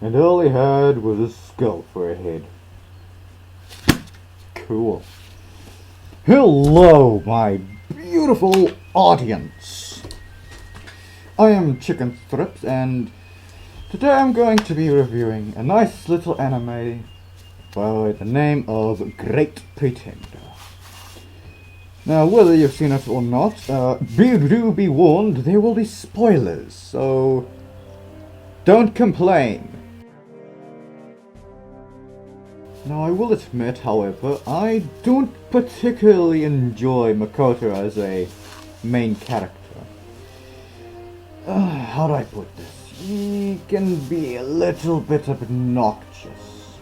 and all he had was a skull for a head. Cool. Hello, my beautiful audience. I am Chicken Strips, and today I'm going to be reviewing a nice little anime by the name of Great Pretender. Now, whether you've seen it or not, do be warned, there will be spoilers, so don't complain. Now, I will admit, however, I don't particularly enjoy Makoto as a main character. How do I put this? He can be a little bit obnoxious.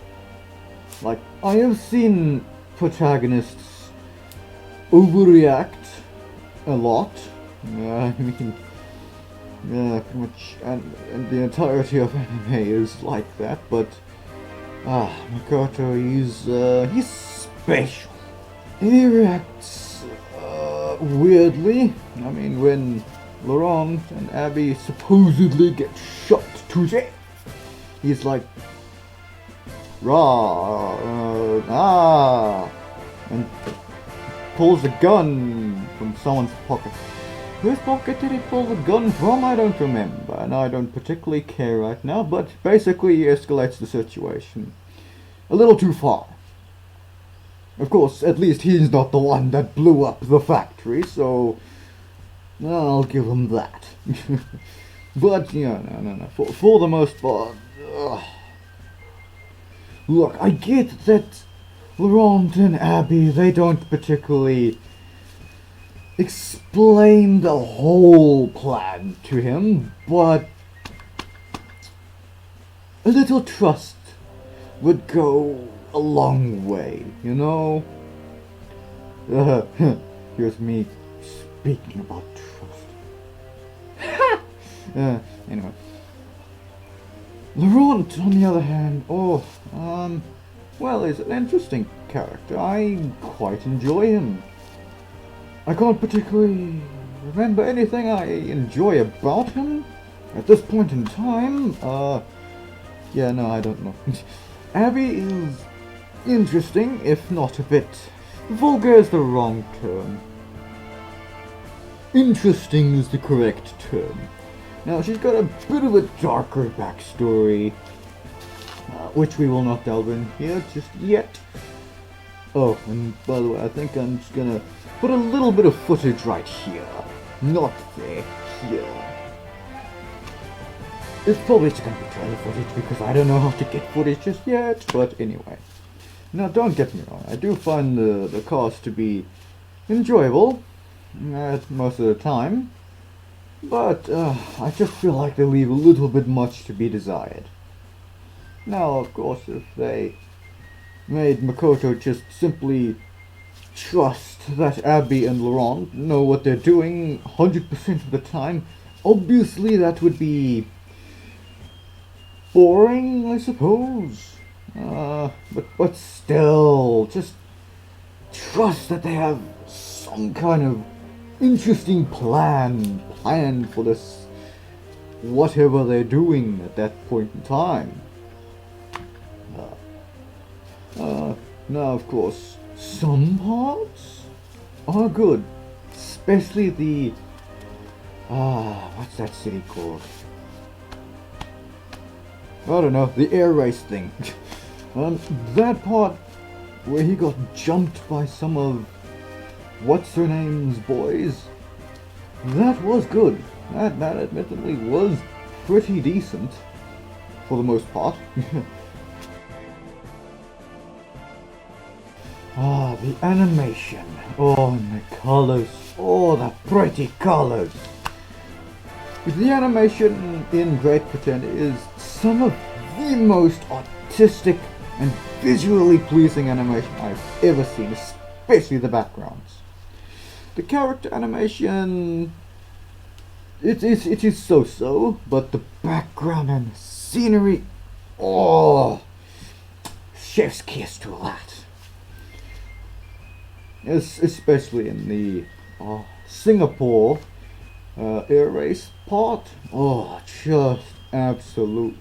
Like, I have seen protagonists overreact a lot. I mean, yeah, pretty much, and the entirety of anime is like that, but Makoto, he's special. He reacts, weirdly. I mean, when Laurent and Abby supposedly get shot to death, he's like, and pulls a gun from someone's pocket. Whose pocket did he pull the gun from? I don't remember, and I don't particularly care right now, but basically he escalates the situation a little too far. Of course, at least he's not the one that blew up the factory, so I'll give him that. But, yeah, no. For the most part, look, I get that Laurent and Abby, they don't particularly explain the whole plan to him, but a little trust would go a long way, you know? Here's me speaking about trust. Anyway. Laurent, on the other hand, well, is an interesting character. I quite enjoy him. I can't particularly remember anything I enjoy about him at this point in time. Yeah, no, I don't know. Abby is interesting, if not a bit vulgar is the wrong term. Interesting is the correct term. Now, she's got a bit of a darker backstory, which we will not delve in here just yet. Oh, and by the way, I think I'm just gonna put a little bit of footage right here. Not there, here. It's probably just gonna be trailer footage because I don't know how to get footage just yet, but anyway. Now, don't get me wrong, I do find the cast to be enjoyable most of the time, but I just feel like they leave a little bit much to be desired. Now, of course, if they made Makoto just simply trust that Abby and Laurent know what they're doing 100% of the time, obviously that would be boring, I suppose. But still, just trust that they have some kind of interesting plan for this, whatever they're doing at that point in time. Now, of course, some parts are good, especially the, what's that city called? I don't know, the air race thing. That part where he got jumped by some of what's-her-name's boys, that was good. That admittedly was pretty decent, for the most part. The animation. Oh, and the colors. Oh, the pretty colors. The animation in Great Pretender is some of the most artistic and visually pleasing animation I've ever seen, especially the backgrounds. The character animation, it is so-so, but the background and the scenery, oh, chef's kiss to that. Especially in the Singapore air race part. Oh, just absolute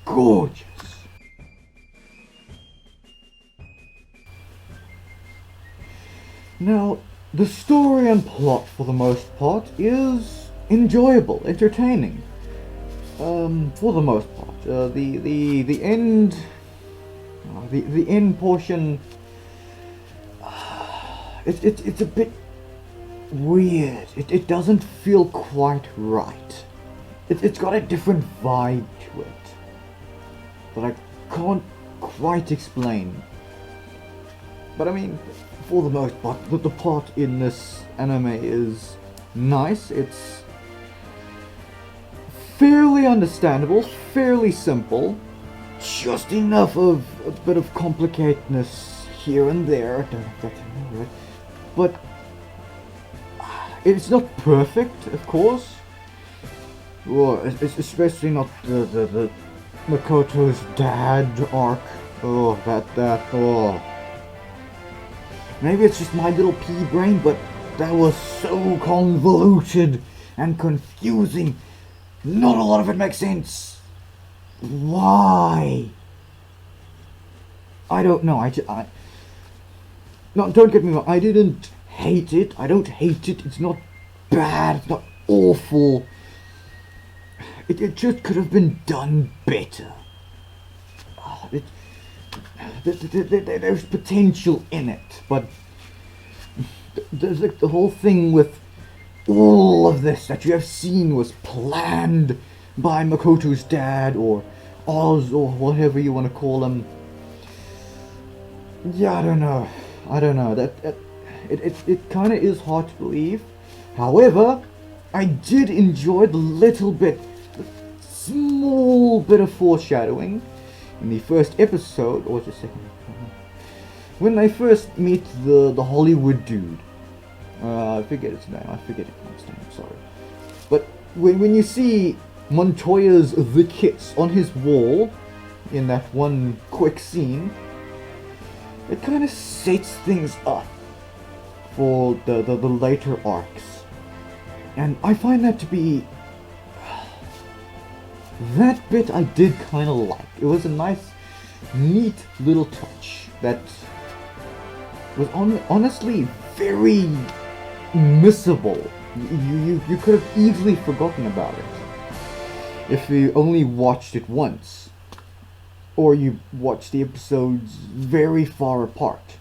gorgeous. Now, the story and plot, for the most part, is enjoyable, entertaining. For the most part, the end, the end portion, it's a bit weird. It doesn't feel quite right. It's got a different vibe to it that I can't quite explain. But I mean, for the most part, the plot in this anime is nice. It's fairly understandable, fairly simple, just enough of a bit of complicatedness here and there. I don't exactly know it, but it's not perfect, of course. Or especially not the Makoto's dad arc. Oh, oh. Maybe it's just my little pea brain, but that was so convoluted and confusing. Not a lot of it makes sense. Why? I don't know. No, don't get me wrong. I didn't hate it. I don't hate it. It's not bad. It's not awful. It just could have been done better. There's potential in it, but there's like the whole thing with all of this that you have seen was planned by Makoto's dad or Oz or whatever you want to call him. Yeah, I don't know. It kind of is hard to believe. However, I did enjoy the small bit of foreshadowing in the first episode, or the second, when they first meet the Hollywood dude. I forget his name. I'm sorry. But when you see Montoya's The Kiss on his wall in that one quick scene, it kind of sets things up for the later arcs. And I find that to be... that bit I did kind of like. It was a nice, neat little touch that was honestly very missable. You could have easily forgotten about it if you only watched it once, or you watched the episodes very far apart.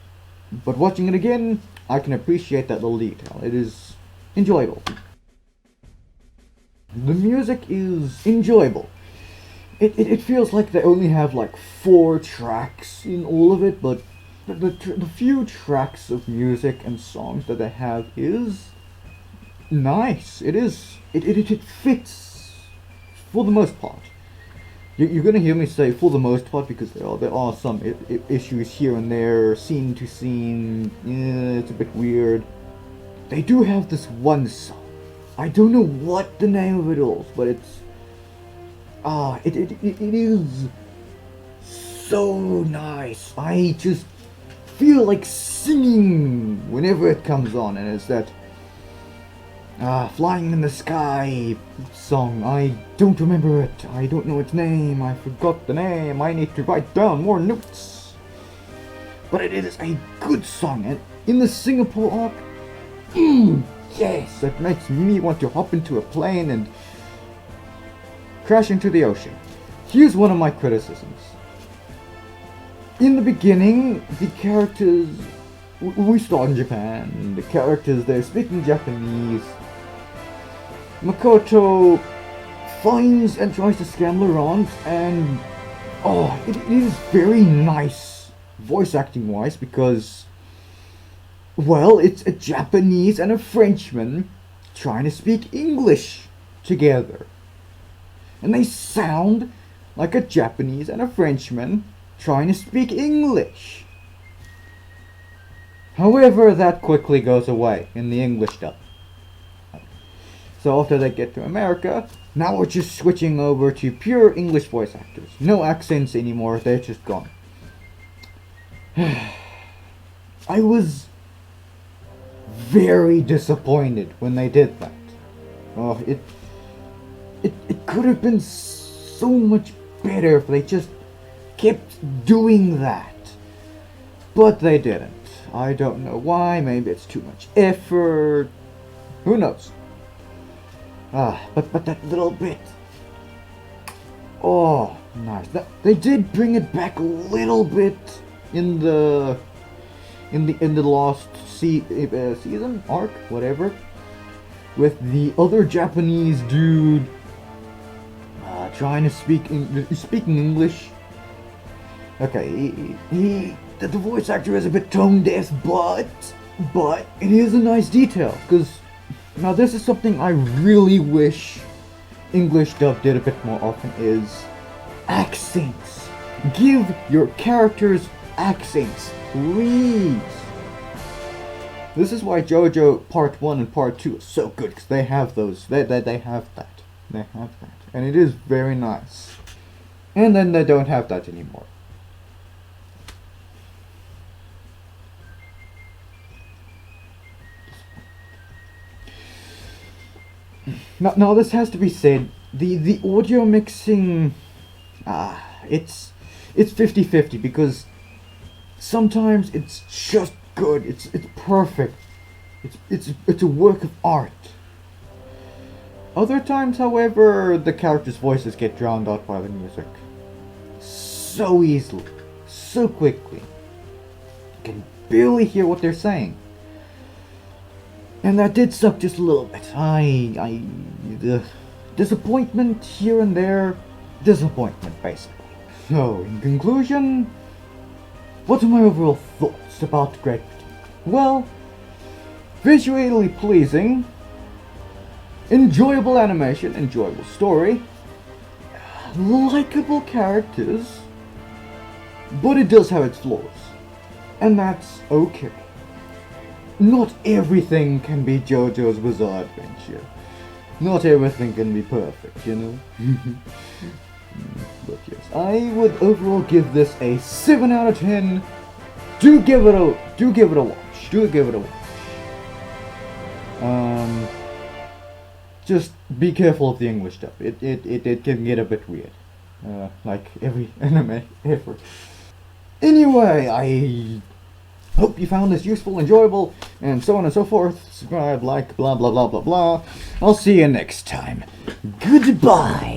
But watching it again, I can appreciate that little detail. It is enjoyable. The music is enjoyable. It feels like they only have like 4 tracks in all of it, but the few tracks of music and songs that they have is nice. It fits for the most part. You're gonna hear me say for the most part because there are some issues here and there, scene to scene. Yeah, it's a bit weird. They do have this one song. I don't know what the name of it is, but it's it is so nice. I just feel like singing whenever it comes on, and it's that Flying in the Sky song. I don't remember it. I don't know its name. I forgot the name. I need to write down more notes. But it is a good song, and in the Singapore arc, yes, that makes me want to hop into a plane and crash into the ocean. Here's one of my criticisms. In the beginning, the characters... we start in Japan. The characters, they're speaking Japanese. Makoto finds and tries to scam Laurent, and... it is very nice, voice acting wise, because... well, it's a Japanese and a Frenchman trying to speak English together. And they sound like a Japanese and a Frenchman trying to speak English. However, that quickly goes away in the English dub. So after they get to America, now we're just switching over to pure English voice actors. No accents anymore, they're just gone. I was very disappointed when they did that. It could have been so much better if they just kept doing that. But they didn't. I don't know why. Maybe it's too much effort. Who knows? But that little bit. Oh, nice. They did bring it back a little bit in the last season arc, whatever, with the other Japanese dude trying to speaking English. Okay, the voice actor is a bit tone deaf, but it is a nice detail, because now this is something I really wish English dub did a bit more often, is accents. Give your characters accents, please. This is why JoJo Part 1 and Part 2 are so good, because they have those, they have that. They have that. And it is very nice. And then they don't have that anymore. Now this has to be said, the audio mixing, it's 50-50, because sometimes it's just good, it's perfect, it's a work of art. Other times, however, the characters' voices get drowned out by the music. So easily, so quickly. You can barely hear what they're saying. And that did suck just a little bit. The disappointment here and there. Disappointment, basically. So, in conclusion, what are my overall thoughts about Great Britain? Well, visually pleasing, enjoyable animation, enjoyable story, likable characters, but it does have its flaws, and that's okay. Not everything can be JoJo's Bizarre Adventure. Not everything can be perfect, you know? But yes, I would overall give this a 7 out of 10. Do give it a watch. Do give it a watch. Just be careful of the English stuff. It can get a bit weird. Like every anime ever. Anyway, I hope you found this useful, enjoyable, and so on and so forth. Subscribe, like, blah blah blah blah blah. I'll see you next time. Goodbye.